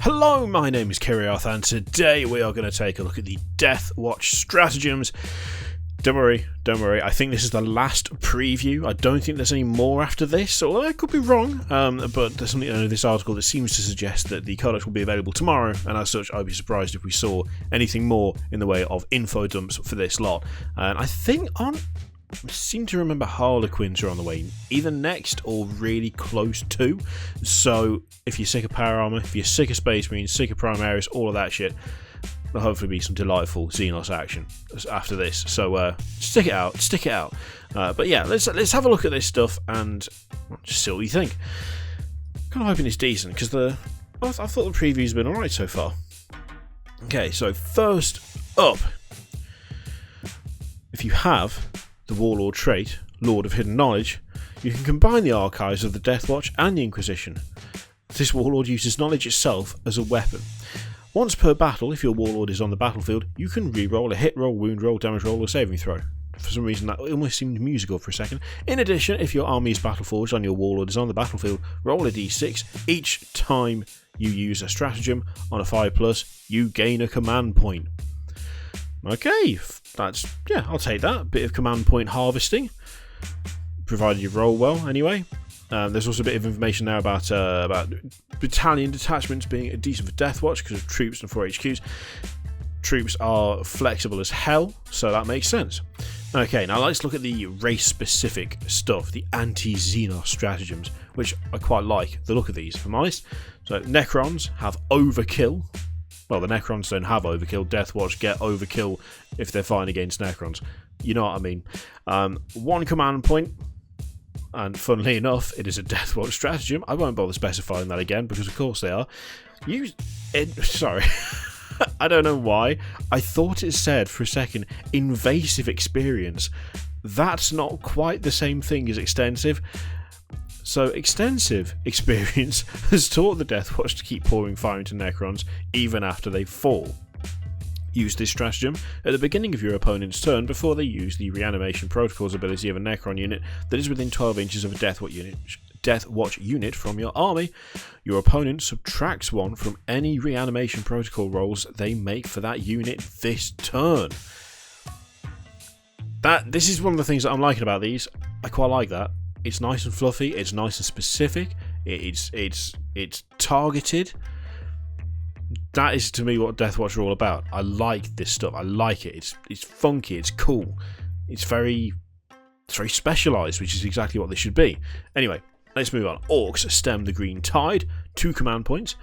Hello, my name is Kiriath, and today we are going to take a look at the Deathwatch Stratagems. Don't worry, I think this is the last preview. I don't think there's any more after this, although I could be wrong, but there's something in this article that seems to suggest that the codex will be available tomorrow, and as such I'd be surprised if we saw anything more in the way of info dumps for this lot. And I think I seem to remember Harlequins are on the way, either next or really close to. So if you're sick of Power Armor, if you're sick of Space Marines, sick of Primaris, all of that shit, there'll hopefully be some delightful Xenos action after this. So stick it out. But yeah, let's have a look at this stuff and just see what you think. Kind of hoping it's decent because I thought the preview's been alright so far. Okay, so first up, if you have the Warlord trait, Lord of Hidden Knowledge, you can combine the archives of the Deathwatch and the Inquisition. This Warlord uses knowledge itself as a weapon. Once per battle, if your Warlord is on the battlefield, you can reroll a hit roll, wound roll, damage roll, or saving throw. For some reason that almost seemed musical for a second. In addition, if your army is battleforged and your Warlord is on the battlefield, roll a d6. Each time you use a stratagem on a 5+, you gain a command point. Okay, I'll take that. Bit of command point harvesting, provided you roll well anyway. There's also a bit of information there about battalion detachments being decent for Deathwatch because of troops and 4 HQs. Troops are flexible as hell, so that makes sense. Okay, now let's look at the race-specific stuff, the anti-Xenos stratagems, which I quite like the look of these, if I'm honest. So Necrons have overkill. Well, the Necrons don't have overkill. Deathwatch get overkill if they're fighting against Necrons. You know what I mean. 1 command point, and funnily enough, it is a Deathwatch stratagem. I won't bother specifying that again, because of course they are. Sorry. I don't know why. I thought it said for a second, invasive experience. That's not quite the same thing as extensive. So, extensive experience has taught the Deathwatch to keep pouring fire into Necrons even after they fall. Use this stratagem at the beginning of your opponent's turn before they use the reanimation protocols ability of a Necron unit that is within 12 inches of a Deathwatch unit from your army. Your opponent subtracts 1 from any reanimation protocol rolls they make for that unit this turn. This is one of the things that I'm liking about these. I quite like that. It's nice and fluffy, it's nice and specific, it's targeted. That is to me what Deathwatch are all about. I like this stuff, I like it, it's funky, it's cool, it's very specialised, which is exactly what they should be. Anyway, let's move on. Orcs stem the green tide, 2 command points.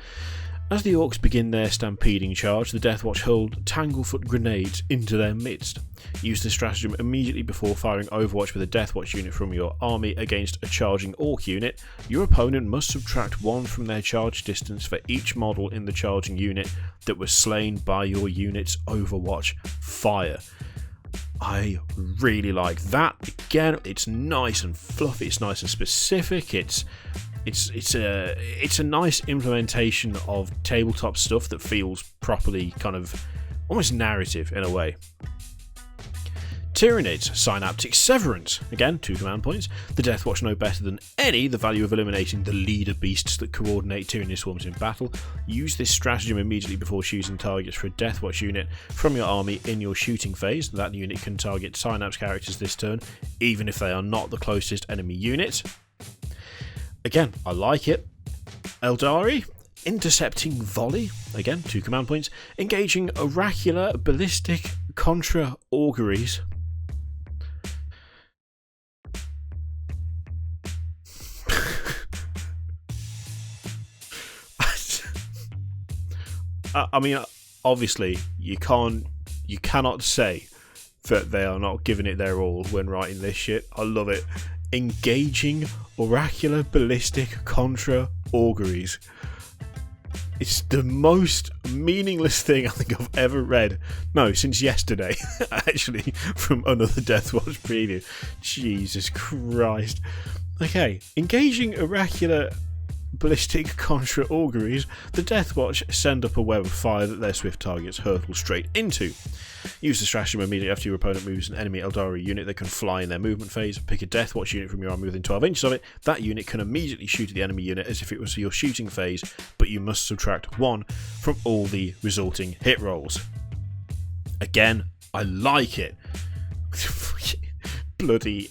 As the Orcs begin their stampeding charge, the Deathwatch hurled Tanglefoot grenades into their midst. Use this stratagem immediately before firing Overwatch with a Deathwatch unit from your army against a charging Orc unit. Your opponent must subtract 1 from their charge distance for each model in the charging unit that was slain by your unit's Overwatch fire. I really like that. Again, it's nice and fluffy, it's nice and specific, it's a nice implementation of tabletop stuff that feels properly kind of almost narrative in a way. Tyranids, Synaptic, Severance. Again, 2 command points. The Deathwatch know better than any the value of eliminating the leader beasts that coordinate Tyranid swarms in battle. Use this stratagem immediately before choosing targets for a Deathwatch unit from your army in your shooting phase. That unit can target Synapse characters this turn, even if they are not the closest enemy unit. Again, I like it. Eldari, Intercepting Volley. Again, 2 command points. Engaging Oracular Ballistic Contra Auguries. I mean, obviously, you cannot say that they are not giving it their all when writing this shit. I love it. Engaging Oracular Ballistic Contra Auguries. It's the most meaningless thing I think I've ever read. No, since yesterday, actually, from another Deathwatch preview. Jesus Christ. Okay, engaging Oracular ballistic contra auguries, the Deathwatch send up a web of fire that their swift targets hurtle straight into. Use the stratagem immediately after your opponent moves an enemy Eldari unit that can fly in their movement phase. Pick a Deathwatch unit from your army within 12 inches of it. That unit can immediately shoot at the enemy unit as if it was your shooting phase, but you must subtract 1 from all the resulting hit rolls. Again, I like it. Bloody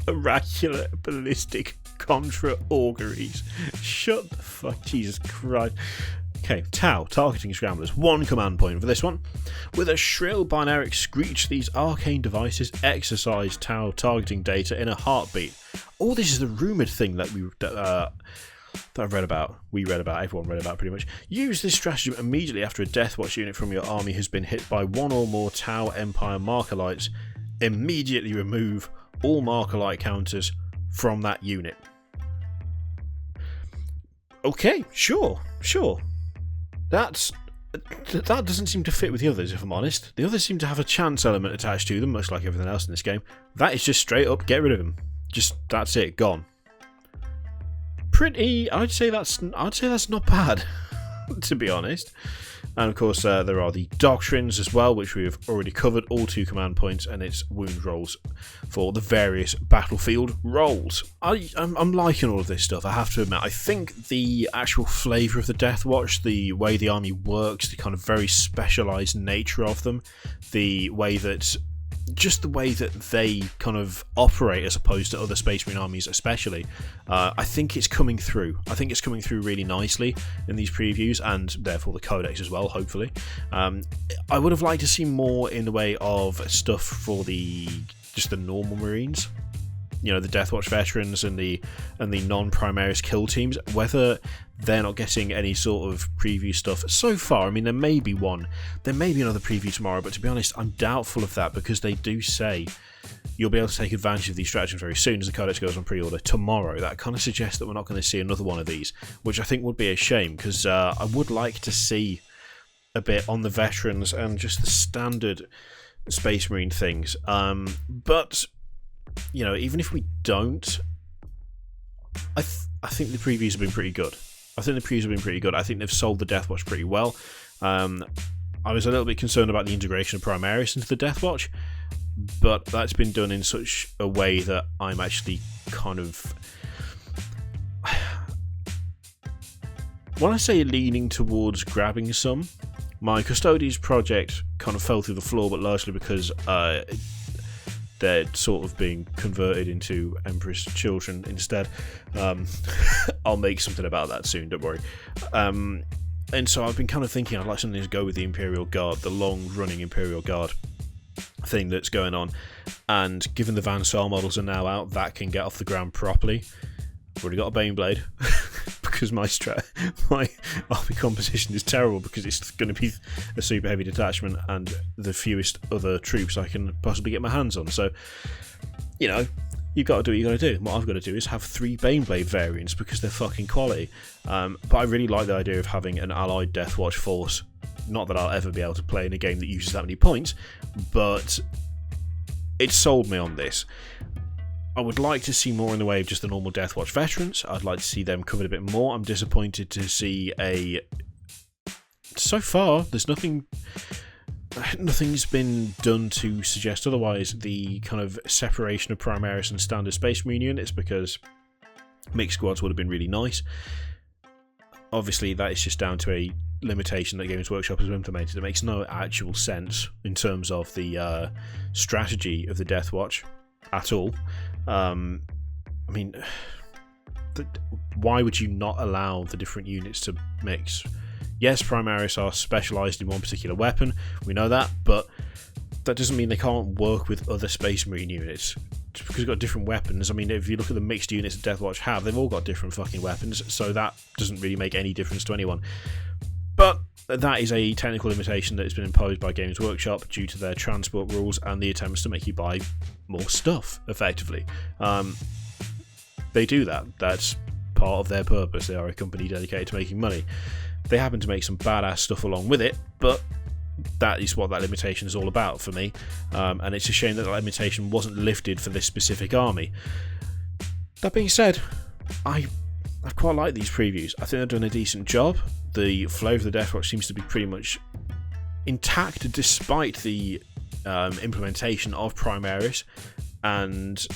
oracular ballistic contra auguries. Shut the fuck, Jesus Christ. Okay, Tau, Targeting Scramblers. 1 command point for this one. With a shrill binaric screech, these arcane devices exercise Tau targeting data in a heartbeat. Oh, this is the rumoured thing that I've read about. Everyone read about pretty much. Use this stratagem immediately after a Deathwatch unit from your army has been hit by 1 or more Tau Empire Marker Lights. Immediately remove all Marker Light counters from that unit. Okay, sure. That doesn't seem to fit with the others, if I'm honest. The others seem to have a chance element attached to them, much like everything else in this game. That is just straight up, get rid of him. Just, that's it, gone. I'd say that's not bad, to be honest. And of course, there are the Doctrines as well, which we've already covered, all 2 command points, and it's wound rolls for the various battlefield roles. I'm liking all of this stuff, I have to admit. I think the actual flavour of the Deathwatch, the way the army works, the kind of very specialised nature of them, the way that they kind of operate as opposed to other Space Marine armies especially, I think it's coming through. I think it's coming through really nicely in these previews, and therefore the codex as well, hopefully. I would have liked to see more in the way of stuff for just the normal Marines. You know, the Deathwatch veterans and the non-Primaris kill teams, whether they're not getting any sort of preview stuff so far. I mean, there may be another preview tomorrow, but to be honest, I'm doubtful of that, because they do say you'll be able to take advantage of these stratagems very soon as the codex goes on pre-order tomorrow. That kind of suggests that we're not going to see another one of these, which I think would be a shame, because I would like to see a bit on the veterans and just the standard Space Marine things. But you know, even if we don't, I think the previews have been pretty good. I think they've sold the Deathwatch pretty well. I was a little bit concerned about the integration of Primaris into the Deathwatch, but that's been done in such a way that I'm actually kind of... When I say leaning towards grabbing some, my Custodes project kind of fell through the floor, but largely because they're sort of being converted into Empress children instead. I'll make something about that soon, don't worry. And so I've been kind of thinking I'd like something to go with the Imperial Guard, the long-running Imperial Guard thing that's going on. And given the Van Saar models are now out, that can get off the ground properly. I've already got a Baneblade, because my army composition is terrible, because it's going to be a super heavy detachment and the fewest other troops I can possibly get my hands on. So, you know, you've got to do what you've got to do. What I've got to do is have 3 Baneblade variants, because they're fucking quality. But I really like the idea of having an allied Deathwatch force. Not that I'll ever be able to play in a game that uses that many points, but it sold me on this. I would like to see more in the way of just the normal Deathwatch veterans. I'd like to see them covered a bit more. I'm disappointed to see so far, there's nothing's been done to suggest otherwise, the kind of separation of Primaris and standard Space Marine units, because mixed squads would have been really nice. Obviously, that is just down to a limitation that Games Workshop has implemented. It makes no actual sense in terms of the strategy of the Deathwatch at all. I mean, why would you not allow the different units to mix? Yes, Primaris are specialised in one particular weapon, we know that, but that doesn't mean they can't work with other Space Marine units. Just because they've got different weapons, I mean, if you look at the mixed units that Deathwatch have, they've all got different fucking weapons, so that doesn't really make any difference to anyone. But that is a technical limitation that has been imposed by Games Workshop due to their transport rules and the attempts to make you buy more stuff, effectively. They do that. That's part of their purpose. They are a company dedicated to making money. They happen to make some badass stuff along with it, but that is what that limitation is all about for me. And it's a shame that limitation wasn't lifted for this specific army. That being said, I I quite like these previews. I think they've done a decent job. The flow of the Deathwatch seems to be pretty much intact despite the implementation of Primaris, and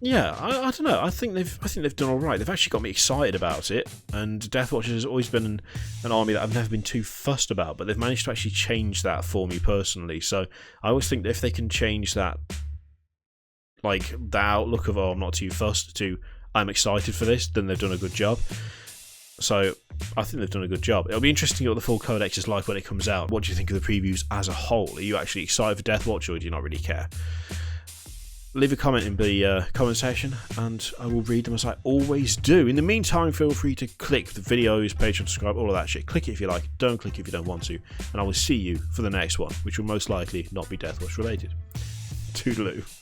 yeah, I don't know. I think they've done all right. They've actually got me excited about it, and Deathwatch has always been an army that I've never been too fussed about, but they've managed to actually change that for me personally. So I always think that if they can change that, like the outlook of I'm not too fussed to I'm excited for this, then they've done a good job. So I think they've done a good job. It'll be interesting what the full codex is like when it comes out. What do you think of the previews as a whole? Are you actually excited for Deathwatch, or do you not really care? Leave a comment in the comment section, and I will read them as I always do. In the meantime, feel free to click the videos, page, subscribe, all of that shit. Click it if you like, don't click it if you don't want to, and I will see you for the next one, which will most likely not be Deathwatch related. Toodaloo.